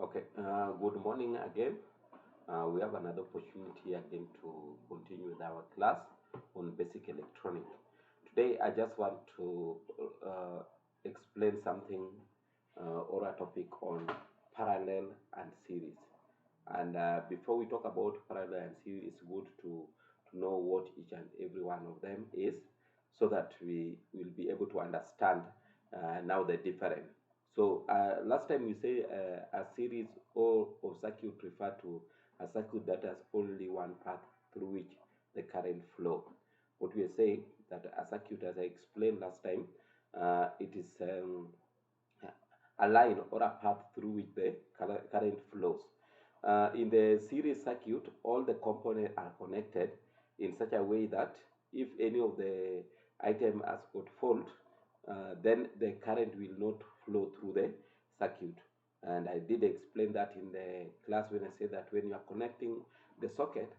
Okay, good morning again. We have another opportunity again to continue with our class on basic electronic. Today, I just want to explain something or a topic on parallel and series. And before we talk about parallel and series, it's good to know what each and every one of them is so that we will be able to understand now the difference. So last time we say a series or of circuit refer to a circuit that has only one path through which the current flow. What we are saying that a circuit, as I explained last time, it is a line or a path through which the current flows. In the series circuit, all the components are connected in such a way that if any of the item has got fault, then the current will not flow through the circuit. And I did explain that in the class when I said that when you are connecting the socket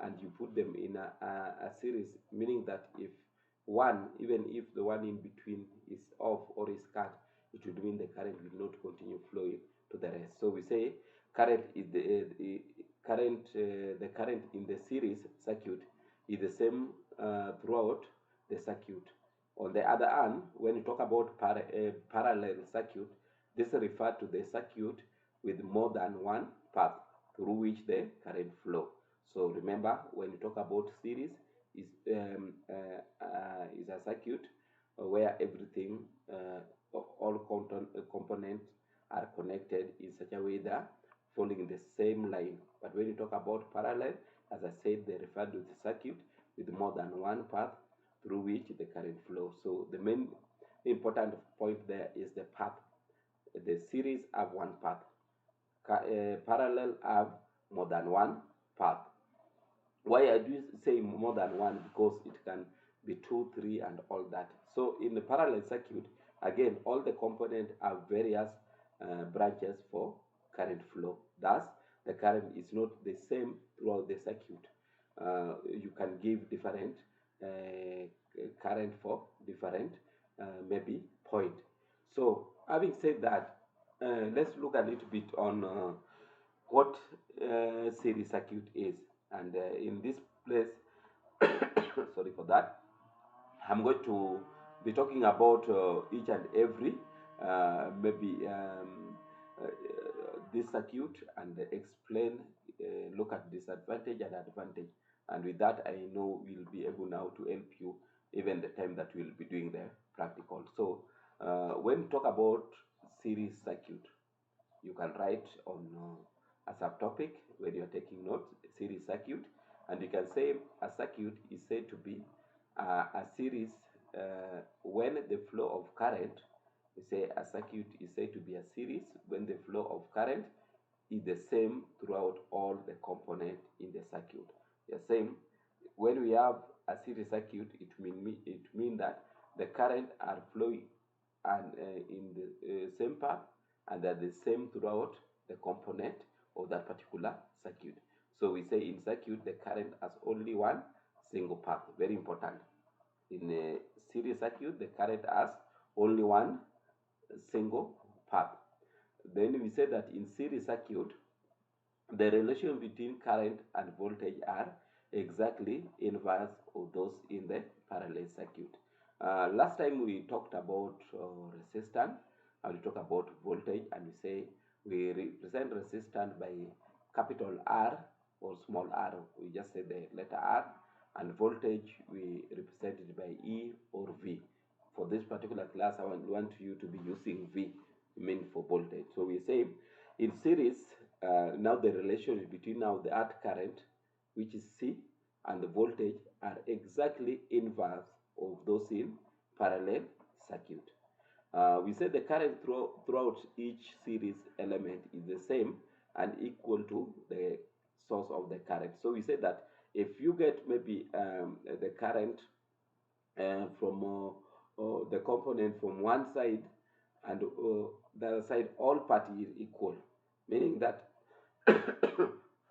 and you put them in a series, meaning that if one, even if the one in between is off or is cut, it would mean the current will not continue flowing to the rest. So we say current is the current in the series circuit is the same throughout the circuit. On the other hand, when you talk about parallel circuit, this refers to the circuit with more than one path through which the current flow. So remember, when you talk about series, is a circuit where everything, all components are connected in such a way that following the same line. But when you talk about parallel, as I said, they refer to the circuit with more than one path through which the current flows. So the main important point there is the path. The series have one path. Parallel have more than one path. Why I do say more than one? Because it can be two, three, and all that. So in the parallel circuit, again, all the components have various branches for current flow. Thus, the current is not the same throughout the circuit. You can give different current for different maybe point. So having said that, let's look a little bit on what series circuit is. And in this place, sorry for that, I'm going to be talking about each and every maybe this circuit and explain, look at disadvantage and advantage. And with that, I know we'll be able now to help you even the time that we'll be doing the practical. So when we talk about series circuit, you can write on a subtopic when you're taking notes, series circuit, and you can say a circuit is said to be a series when the flow of current, we say a circuit is said to be a series when the flow of current is the same throughout all the components in the circuit. The same when we have a series circuit, it mean that the current are flowing and in the same path and they're the same throughout the component of that particular circuit. So we say in circuit the current has only one single path. Very important. In a series circuit, the current has only one single path. Then we say that in series circuit, the relation between current and voltage are exactly inverse of those in the parallel circuit. Last time we talked about resistance and we talk about voltage, and we say we represent resistance by capital R or small r. We just say the letter R, and voltage we represent it by E or V. For this particular class, I want you to be using V, mean for voltage. So we say in series, now the relation between now the earth current, which is C, and the voltage are exactly inverse of those in parallel circuit. We say the current throughout each series element is the same and equal to the source of the current. So we say that if you get maybe the current from the component from one side and the other side, all party is equal, meaning that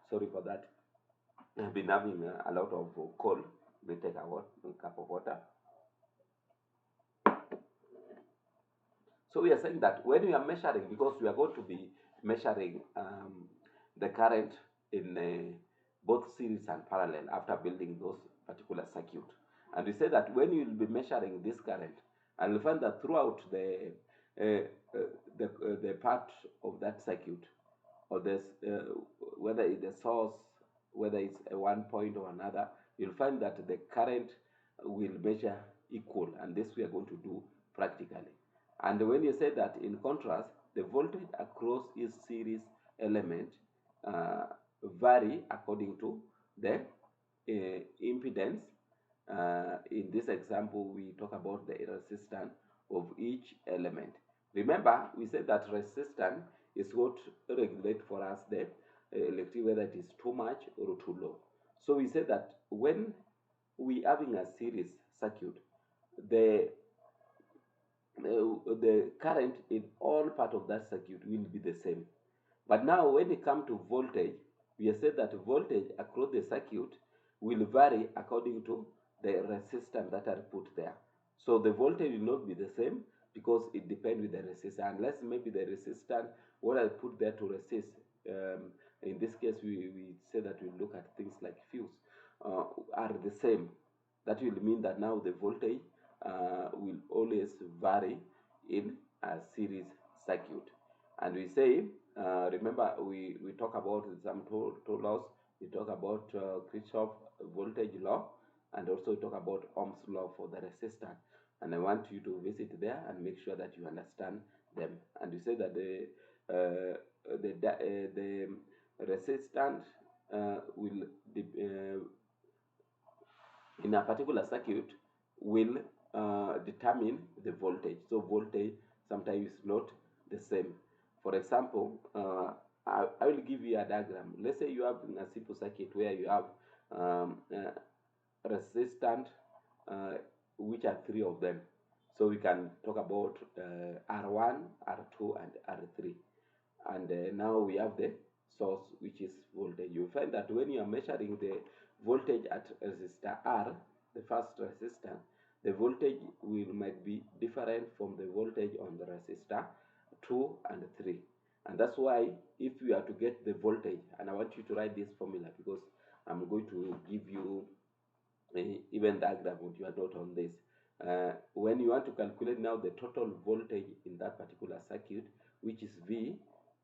sorry for that, I've been having a lot of cold. We take a cup of water. So we are saying that when we are measuring, because we are going to be measuring the current in both series and parallel after building those particular circuit. And we say that when you will be measuring this current, and you'll find that throughout uh, the part of that circuit, or this whether it's the source, whether it's a one point or another, you'll find that the current will measure equal, and this we are going to do practically. And when you say that, in contrast, the voltage across each series element uh, vary according to the impedance. In this example, we talk about the resistance of each element. Remember, we said that resistance is what regulate for us the electricity, whether it is too much or too low. So we said that when we having a series circuit, the the current in all part of that circuit will be the same. But now when it comes to voltage, we have said that voltage across the circuit will vary according to the resistance that are put there. So the voltage will not be the same because it depends with the resistance. Unless maybe the resistance, what I put there to resist, in this case we say that we look at things like fuse, are the same. That will mean that now the voltage will always vary in a series circuit. And we say, remember, we talk about some two laws. We talk about Kirchhoff voltage law, and also talk about Ohm's law for the resistor. And I want you to visit there and make sure that you understand them. And we say that the resistance will in a particular circuit will determine the voltage. So voltage sometimes is not the same. For example, I will give you a diagram. Let's say you have a simple circuit where you have resistant, which are three of them. So we can talk about R1, R2, and R3. And now we have the source, which is voltage. You find that when you are measuring the voltage at resistor R, the first resistor, the voltage might be different from the voltage on the resistor 2 and 3. And that's why if you are to get the voltage, and I want you to write this formula because I'm going to give you even diagram with your note on this. When you want to calculate now the total voltage in that particular circuit, which is V,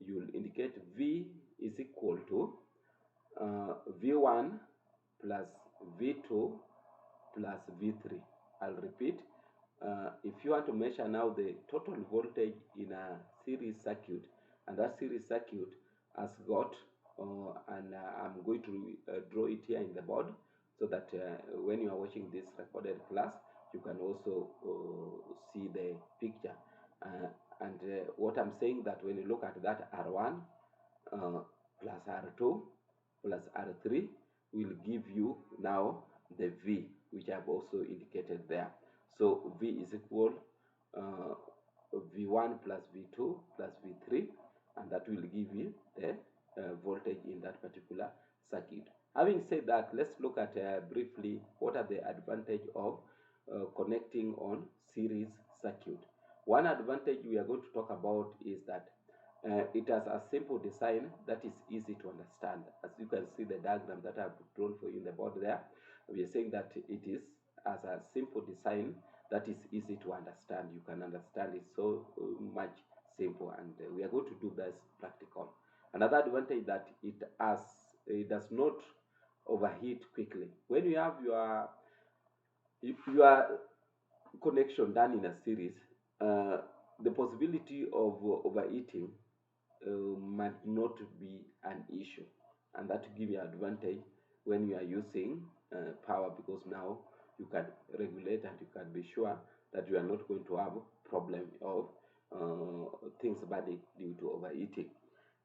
you'll indicate V is equal to V1 plus V2 plus V3. I'll repeat. If you want to measure now the total voltage in a series circuit, and that series circuit has got, and I'm going to draw it here in the board so that when you are watching this recorded class, you can also see the picture. And what I'm saying that when you look at that R1 plus R2 plus R3 will give you now the V, which I've also indicated there. So V is equal uh, V1 plus V2 plus V3, and that will give you the voltage in that particular circuit. Having said that, let's look at briefly what are the advantage of connecting on series circuit. One advantage we are going to talk about is that it has a simple design that is easy to understand. As you can see the diagram that I've drawn for you in the board there, we are saying that it is as a simple design that is easy to understand. You can understand it so much simple, and we are going to do this practical. Another advantage that it does not overheat quickly. When you have your connection done in a series, uh, the possibility of overheating might not be an issue, and that give you advantage when you are using power, because now you can regulate and you can be sure that you are not going to have problem of things burning due to overheating.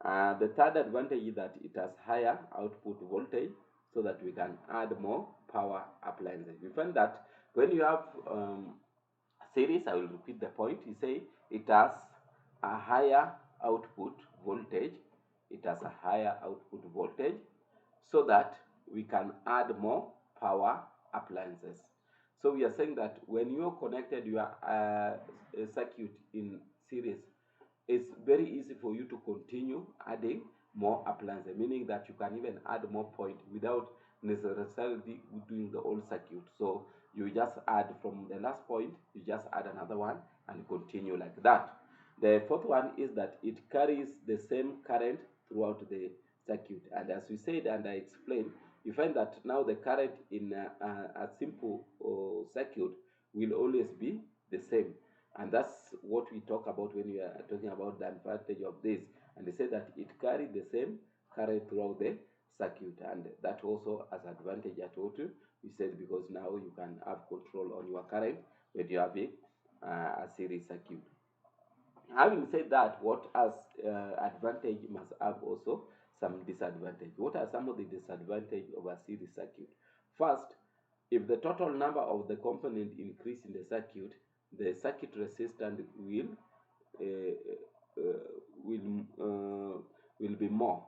The third advantage is that it has higher output voltage so that we can add more power appliances. We find that when you have series, I will repeat the point. You say it has a higher output voltage. It has a higher output voltage so that we can add more power appliances. So we are saying that when you connected your circuit in series, it's very easy for you to continue adding more appliances, meaning that you can even add more point without necessarily doing the whole circuit. So you just add from the last point, you just add another one and continue like that. The fourth one is that it carries the same current throughout the circuit. And as we said and I explained, you find that now the current in a simple circuit will always be the same. And that's what we talk about when we are talking about the advantage of this. And they say that it carries the same current throughout the circuit. And that also as advantage I told you, we said because now you can have control on your current when you have a series circuit. Having said that, what as advantage must have also some disadvantage. What are some of the disadvantage of a series circuit? First, if the total number of the component increase in the circuit resistance uh, uh, will be more.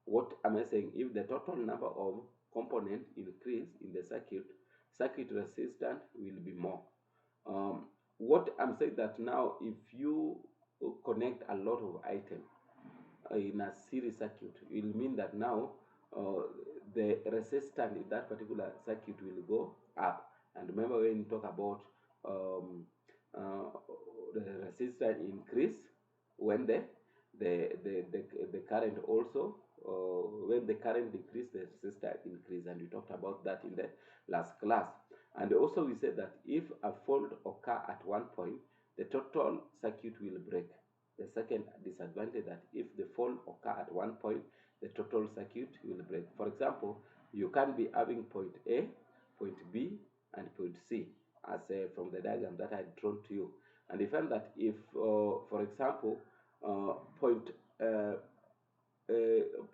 What am I saying? If the total number of components increase in the circuit resistance will be more. What I'm saying that now, if you connect a lot of items in a series circuit, it will mean that now uh, the resistance in that particular circuit will go up. And remember, when you talk about um, uh, the resistance increase when the current also when the current decrease, the resistance increase, and we talked about that in the last class. And also we said that if a fault occur at one point, the total circuit will break. The second disadvantage that if the fault occur at one point, the total circuit will break. For example, you can be having point A, point B, and point C as from the diagram that I drawn to you. And you find that if, for example, point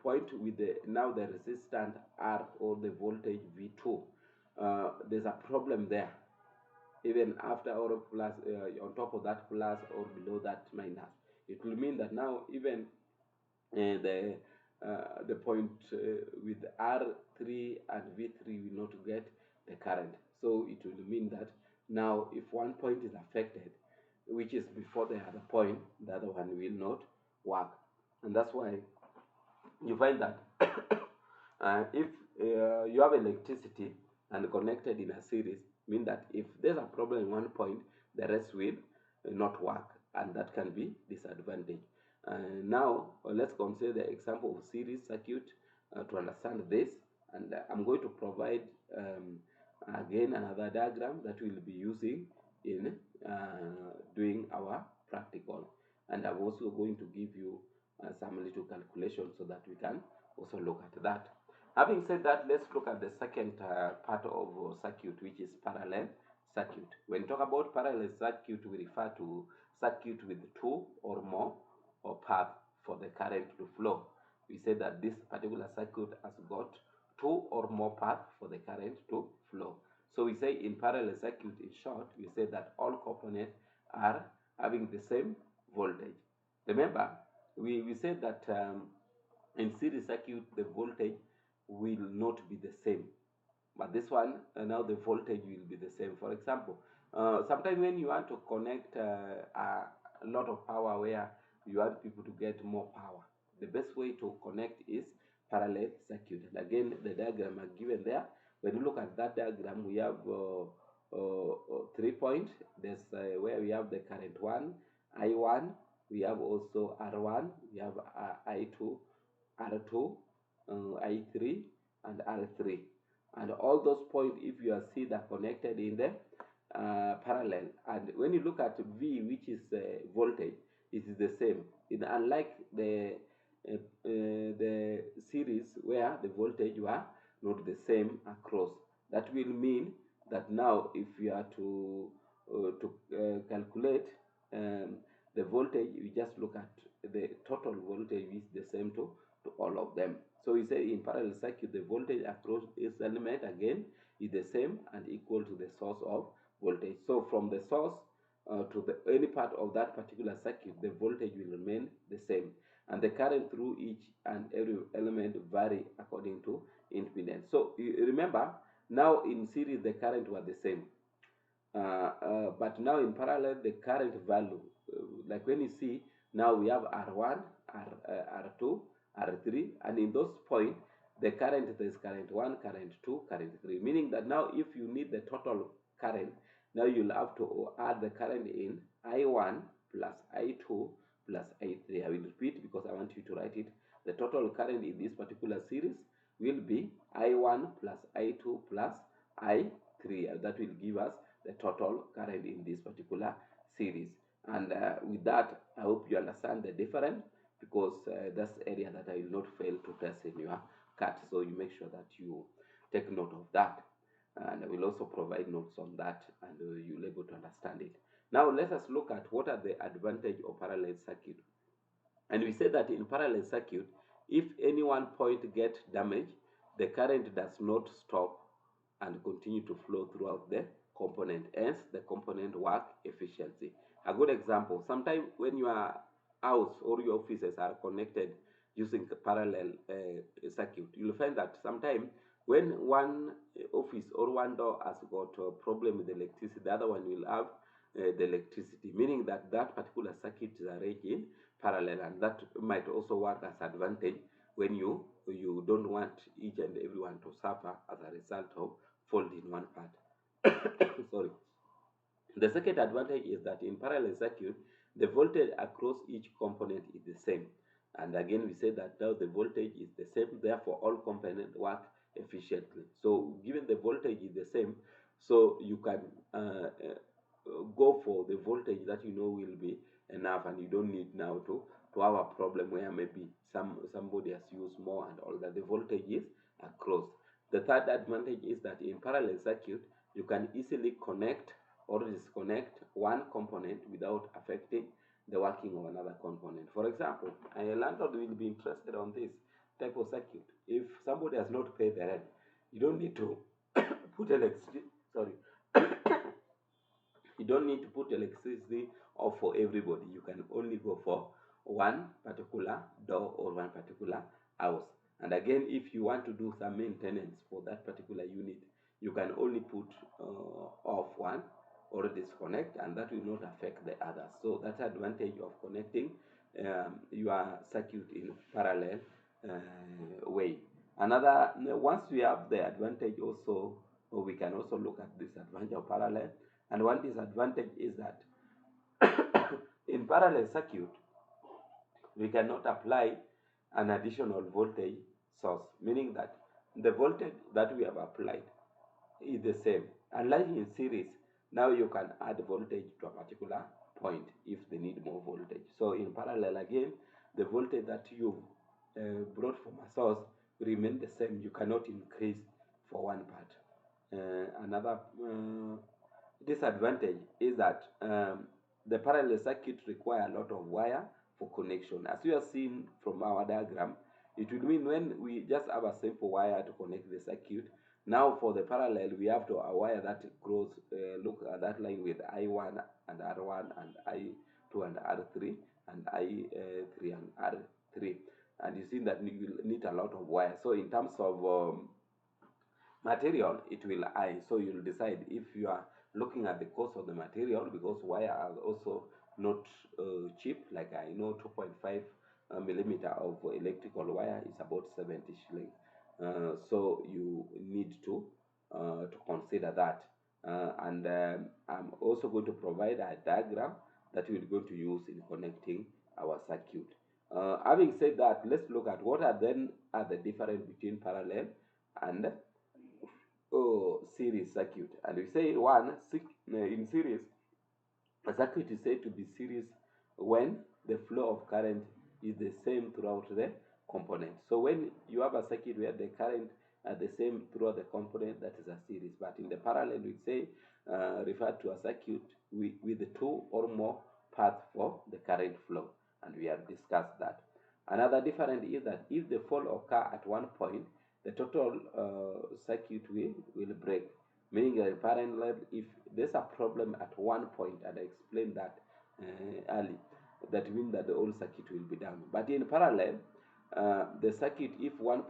point with now the resistance R or the voltage V2, there's a problem there. Even after or plus on top of that plus or below that minus, it will mean that now even the point with R3 and V3 will not get the current. So it will mean that now if one point is affected, which is before the other point, the other one will not work. And that's why you find that if you have electricity and connected in a series, mean that if there's a problem in one point, the rest will not work, and that can be disadvantage. Now let's consider the example of series circuit to understand this, and I'm going to provide again another diagram that we'll be using in doing our practical, and I'm also going to give you some little calculations so that we can also look at that. Having said that, let's look at the second part of circuit, which is parallel circuit. When we talk about parallel circuit, we refer to circuit with two or more paths for the current to flow. We say that this particular circuit has got two or more paths for the current to flow. So we say in parallel circuit, in short, we say that all components are having the same voltage. Remember, we said that in series circuit, the voltage will not be the same. But this one, now the voltage will be the same. For example, sometimes when you want to connect a lot of power where you want people to get more power, the best way to connect is parallel circuit. And again, the diagram are given there. When you look at that diagram, we have 3 points. There's where we have the current one, I1, we have also R1, we have I2, R2, I3, and R3. And all those points, if you see, they're connected in the parallel. And when you look at V, which is voltage, it is the same. Unlike the series where the voltage were not the same across. That will mean that now if you are to calculate the voltage, you just look at the total voltage is the same to all of them. So we say in parallel circuit, the voltage across this element again is the same and equal to the source of voltage. So from the source to any part of that particular circuit, the voltage will remain the same, and the current through each and every element vary according to impedance. So remember, now in series the current were the same, but now in parallel the current value, like when you see now we have R1 R2, R3, and in those points, the current, there is current 1, current 2, current 3, meaning that now if you need the total current, now you'll have to add the current in I1 plus I2 plus I3. I will repeat because I want you to write it. The total current in this particular series will be I1 plus I2 plus I3. That will give us the total current in this particular series. And with that, I hope you understand the difference, because that's the area that I will not fail to test in your CAT. So you make sure that you take note of that. And I will also provide notes on that, and you'll able to understand it. Now let us look at what are the advantage of parallel circuit. And we say that in parallel circuit, if any one point get damaged, the current does not stop and continue to flow throughout the component. Hence, the component work efficiency. A good example, sometimes when your house or your offices are connected using parallel circuit, you'll find that sometimes when one office or one door has got a problem with electricity, the other one will have the electricity, meaning that that particular circuit is arranged in parallel, and that might also work as advantage when you don't want each and everyone to suffer as a result of fault in one part. Sorry. The second advantage is that in parallel circuit, the voltage across each component is the same. And again, we say that now the voltage is the same, therefore all components work efficiently. So given the voltage is the same, so you can go for the voltage that you know will be enough, and you don't need now to have a problem where maybe somebody has used more and all that. The voltage is across. The third advantage is that in parallel circuit, you can easily connect or disconnect one component without affecting the working of another component. For example, a landlord will be interested on this type of circuit. If somebody has not paid the rent, you don't need to put electricity, sorry, you don't need to put electricity off for everybody. You can only go for one particular door or one particular house. And again, if you want to do some maintenance for that particular unit, you can only put off one or disconnect, and that will not affect the others. So that's the advantage of connecting your circuit in parallel way. Another, once we have the advantage also, we can also look at disadvantage of parallel. And one disadvantage is that in parallel circuit, we cannot apply an additional voltage source, meaning that the voltage that we have applied is the same. Unlike in series, now you can add voltage to a particular point if they need more voltage. So in parallel, again, the voltage that you brought from a source remain the same. You cannot increase for one part. Another disadvantage is that the parallel circuit require a lot of wire for connection. As you have seen from our diagram, it will mean when we just have a simple wire to connect the circuit, now for the parallel we have to a wire that grows, look at that line with I1 and R1 and I2 and R3 and I3 and R3, and you see that you will need a lot of wire. So in terms of material, it will high. So you'll decide if you are looking at the cost of the material, because wire are also not cheap. Like I know 2.5 millimeter of electrical wire is about 70 shillings. So you need to consider that. And I'm also going to provide a diagram that we're going to use in connecting our circuit. Having said that, let's look at what are the difference between parallel and series circuit. And we say in series, a circuit is said to be series when the flow of current is the same throughout the component. So when you have a circuit where the current are the same throughout the component, that is a series. But in the parallel, we say refer to a circuit with the two or more paths for the current flow, and we have discussed that. Another difference is that if the fault occur at one point, the total circuit will break. Meaning that parallel, if there's a problem at one point, and I explained that early, that means that the whole circuit will be down. But in parallel, the circuit, if one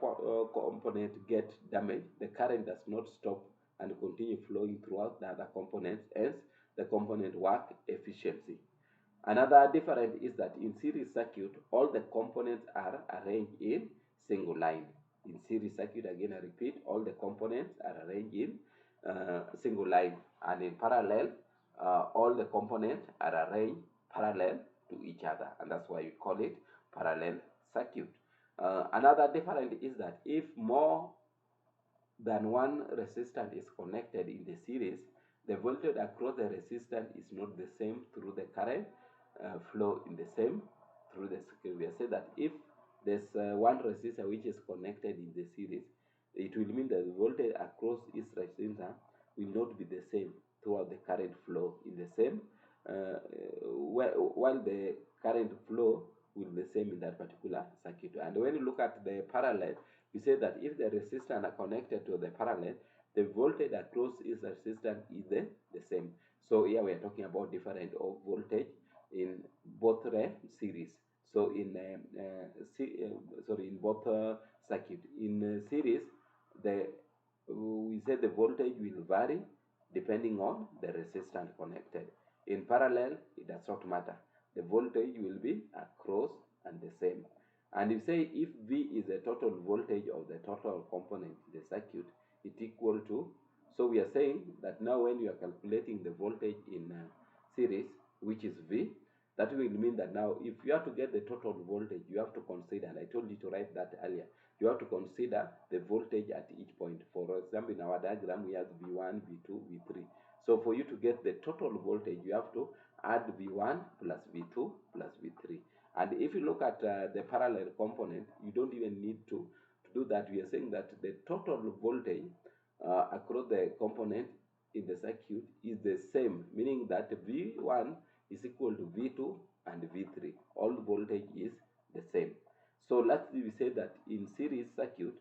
component gets damaged, the current does not stop and continue flowing throughout the other components, as the component work efficiency. Another difference is that in series circuit, all the components are arranged in single line. In series circuit, again I repeat, all the components are arranged in single line, and in parallel, all the components are arranged parallel to each other, and that's why we call it parallel circuit. Another difference is that if more than one resistor is connected in the series, the voltage across the resistance is not the same through the current flow in the same through the circuit. We say that if there's one resistor which is connected in the series, it will mean that the voltage across each resistor will not be the same throughout the current flow in the same, while the current flow will be the same in that particular circuit. And when you look at the parallel, we say that if the resistors are connected to the parallel, the voltage across each resistance is the same. So here we are talking about difference of voltage in both series. So in in both circuit. In series, the we say the voltage will vary depending on the resistance connected. In parallel, it does not matter. The voltage will be across and the same. And you say if V is the total voltage of the total component in the circuit, it equal to, so we are saying that now when you are calculating the voltage in series, which is V, that will mean that now if you have to get the total voltage, you have to consider, and I told you to write that earlier, you have to consider the voltage at each point. For example, in our diagram, we have V1, V2, V3. So for you to get the total voltage, you have to add V1 plus V2 plus V3. And if you look at the parallel component, you don't even need to do that. We are saying that the total voltage across the component in the circuit is the same, meaning that V1 is equal to V2 and V3. All voltage is the same. So let's we say that in series circuit,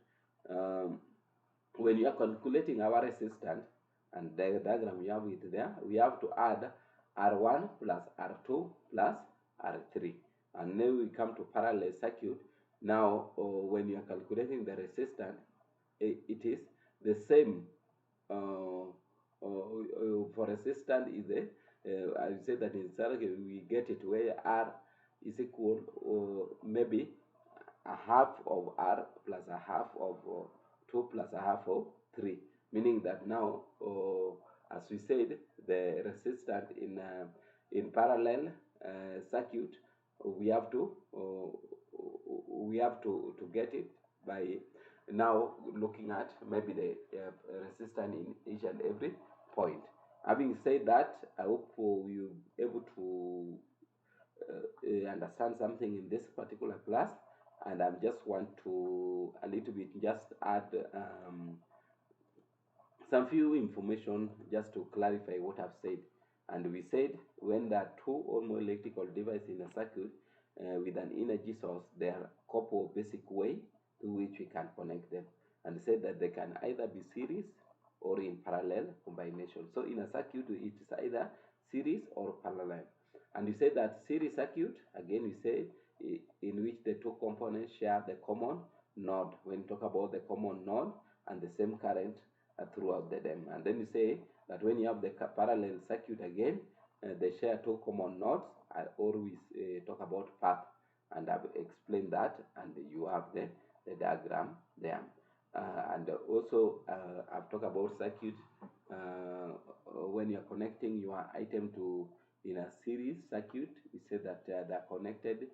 when you are calculating our resistance, and the diagram you have it there, we have to add R1 plus R2 plus R3. And then we come to parallel circuit. Now, when you are calculating the resistance, it is the same. For resistance is a, I would say that in circuit we get it where R is equal, maybe a half of R plus a half of 2 plus a half of 3, meaning that now, as we said, the resistance in parallel circuit, we have to get it by now looking at maybe the resistance in each and every point. Having said that, I hope you'll be able to understand something in this particular class, and I just want to a little bit just add some few information just to clarify what I've said. And we said when there are two or more electrical devices in a circuit with an energy source, there are a couple of basic ways to which we can connect them, and said that they can either be series or in parallel combination. So in a circuit, it is either series or parallel. And we say that series circuit, again we say in which the two components share the common node. When we talk about the common node and the same current throughout them. And then we say that when you have the parallel circuit again, they share two common nodes. I always talk about path, and I've explained that, and you have the diagram there. And also I've talked about circuit when you're connecting your item to in a series circuit. We say that they are connected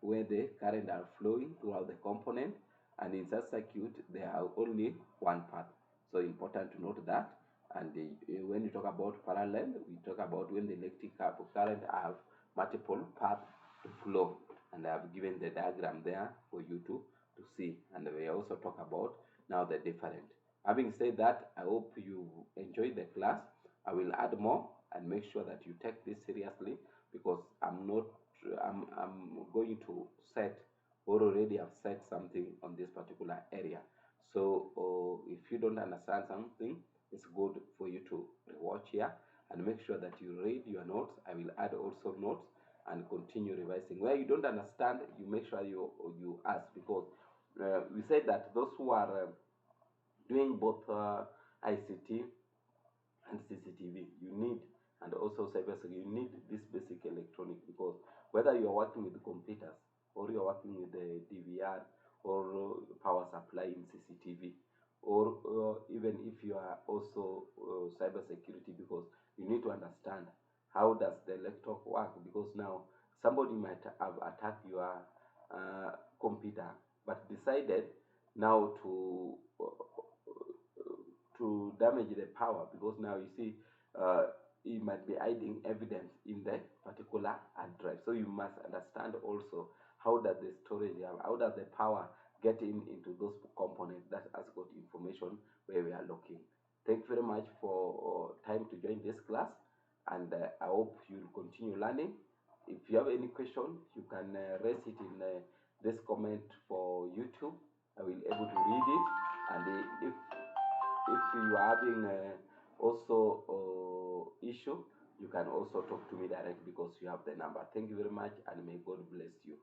where the current are flowing throughout the component, and in such circuit there are only one path. So important to note that. And when you talk about parallel, we talk about when the electric current have multiple paths to flow, and I have given the diagram there for you to see. And we also talk about now the different. Having said that, I hope you enjoyed the class. I will add more and make sure that you take this seriously, because I'm going to set, or already have set something on this particular area. So if you don't understand something, it's good for you to rewatch here and make sure that you read your notes. I will add also notes and continue revising. Where you don't understand, you make sure you ask, because we said that those who are doing both ICT and CCTV, you need and also cybersecurity. You need this basic electronic, because whether you are working with computers or you are working with the DVR or power supply in CCTV, or even if you are also cybersecurity, because you need to understand how does the electric work, because now somebody might have attacked your computer but decided now to damage the power, because now you see uh, it might be hiding evidence in the particular hard drive. So you must understand also how does the storage have, how does the power get into those components that has got information where we are looking. Thank you very much for time to join this class, and I hope you'll continue learning. If you have any question, you can raise it in this comment for YouTube. I will able to read it, and if you are having also issue, you can also talk to me direct, because you have the number. Thank you very much, and may God bless you.